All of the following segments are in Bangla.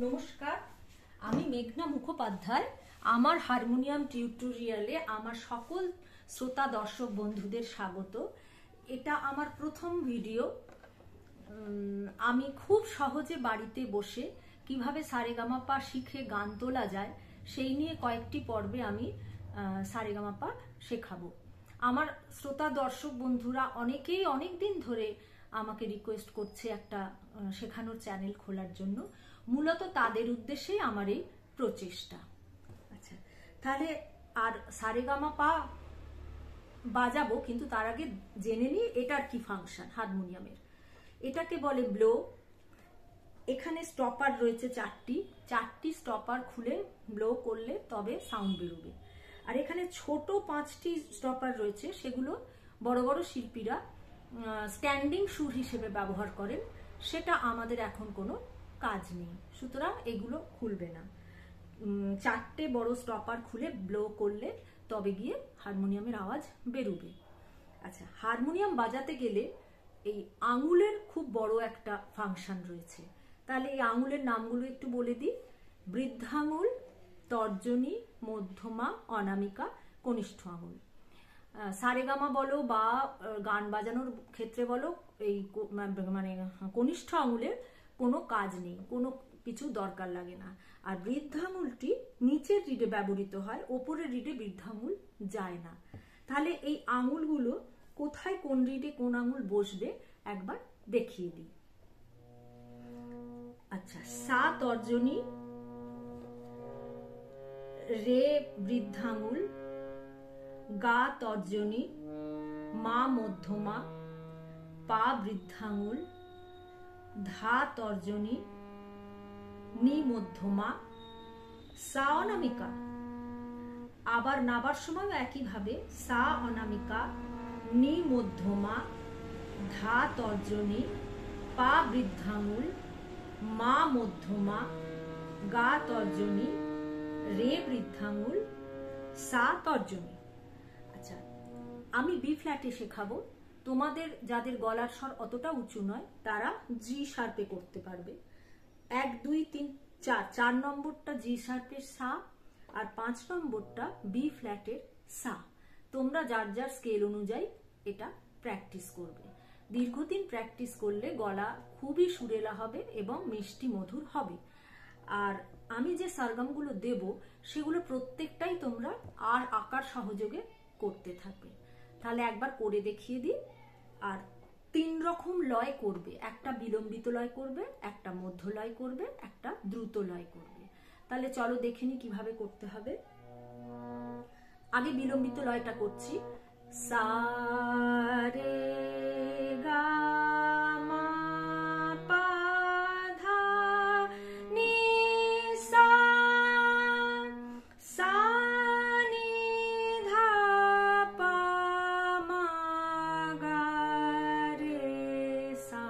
নমস্কার, আমি মেঘনা মুখোপাধ্যায়। আমার হারমোনিয়াম টিউটোরিয়ালে আমার সকল শ্রোতা দর্শক বন্ধুদের স্বাগত। এটা আমার প্রথম ভিডিও। আমি খুব সহজে বাড়িতে বসে কিভাবে সারেগামাপা শিখে গান তোলা যায় সেই নিয়ে কয়েকটি পর্বে আমি সারেগামাপা শেখাবো। আমার শ্রোতা দর্শক বন্ধুরা অনেকেই অনেক দিন ধরে আমাকে রিকোয়েস্ট করছে একটা শেখানোর চ্যানেল খোলার জন্য। মূলত তাদের উদ্দেশ্যেই আমার এই প্রচেষ্টা। আচ্ছা, তাহলে আর সারেগামাপা বাজাবো, কিন্তু তার আগে জেনে নিই এটার কি ফাংশন। হারমোনিয়ামের এটাকে বলে ব্লো। এখানে স্টপার রয়েছে চারটি স্টপার খুলে ব্লো করলে তবে সাউন্ড বেরোবে। আর এখানে ছোট 5টি স্টপার রয়েছে, সেগুলো বড় বড় শিল্পীরা স্ট্যান্ডিং সুর হিসেবে ব্যবহার করেন। সেটা আমাদের এখন কোনো কাজ নেই, সুতরাং এগুলো খুলবে না। 4টে বড় স্টপার খুলে ব্লো করলে তবে গিয়ে হারমোনিয়ামের আওয়াজ বেরোবে। আচ্ছা, হারমোনিয়াম বাজাতে গেলে এই আঙুলের খুব বড় একটা ফাংশন রয়েছে। তাহলে এই আঙুলের নামগুলো একটু বলে দিই। বৃদ্ধাঙুল, তর্জনী, মধ্যমা, অনামিকা, কনিষ্ঠ আঙুল। সারেগামা বলো বা গান বাজানোর ক্ষেত্রে বলো, এই মানে কনিষ্ঠ আঙুলের কোনো কাজ নেই, কোনো কিছু দরকার লাগে না। আর বৃদ্ধাঙুলটি নিচের রিডে ব্যবহৃত হয়, ওপরের রিডে বৃদ্ধাঙুল যায় না। তাহলে এই আঙুলগুলো কোথায় কোন রিডে কোন আঙুল বসবে একবার দেখিয়ে দিই। আচ্ছা, সা তর্জনী, রে বৃদ্ধাঙুল, গা তর্জনী, মা মধ্যমা, পা বৃদ্ধাঙুল, ধা তর্জনী, নি মধ্যমা, সা অনামিকা। আবার নাবার সময় একইভাবে সা অনামিকা, নি মধ্যমা, ধা তর্জনী, পা বৃদ্ধাঙুল, মা মধ্যমা, গা তর্জনী, রে বৃদ্ধাঙুল, সা তর্জনী। আচ্ছা, আমি বি ফ্ল্যাটে শেখাবো। তোমাদের যাদের গলার স্বর অতটা উঁচু নয় তারা জি শার্পে করতে পারবে। 1, 2, 3, 4 নম্বরটা জি শার্পের সা, আর 5 নম্বরটা বি ফ্ল্যাটের সা। তোমরা যার যার স্কেল অনুযায়ী এটা প্র্যাকটিস করবে। দীর্ঘদিন প্র্যাকটিস করলে গলা খুবই সুরেলা হবে এবং মিষ্টি মধুর হবে। আর আমি যে সরগমগুলো দেব সেগুলো প্রত্যেকটাই তোমরা আর আকার সহযোগে করতে থাকবে। তাহলে একবার করে দেখিয়ে দিই। আর 3 রকম লয় করবে, একটা বিলম্বিত লয় করবে, একটা মধ্য লয় করবে, একটা দ্রুত লয় করবে। তাহলে চলো দেখে নি কিভাবে করতে হবে। আগে বিলম্বিত লয়টা করছি। সা রে গা মা পা ধা নি সা, সা নি ধা পা মা গা রে সা,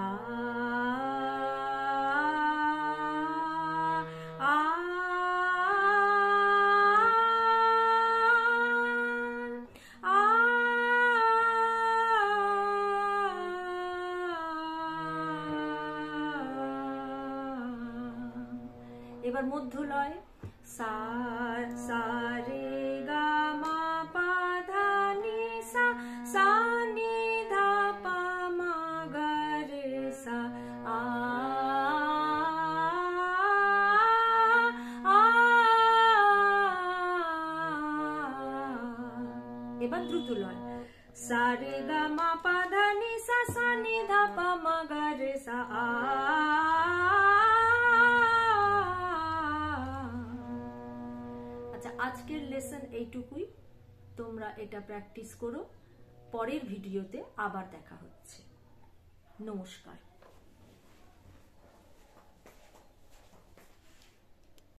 আ আ। এবার মধ্য লয়। সা সা রে গা মা পা ধা নি সা, সা নি ধা পা মা গা রে সা, আ আ। এবার দ্রুত লয়। সা রে গা মা পা ধা নি সা, সা নি ধা পা মা গা রে সা, আ। আজকের লেসন এইটুকুই। তোমরা এটা প্র্যাকটিস করো। পরের ভিডিওতে আবার দেখা হচ্ছে। নমস্কার।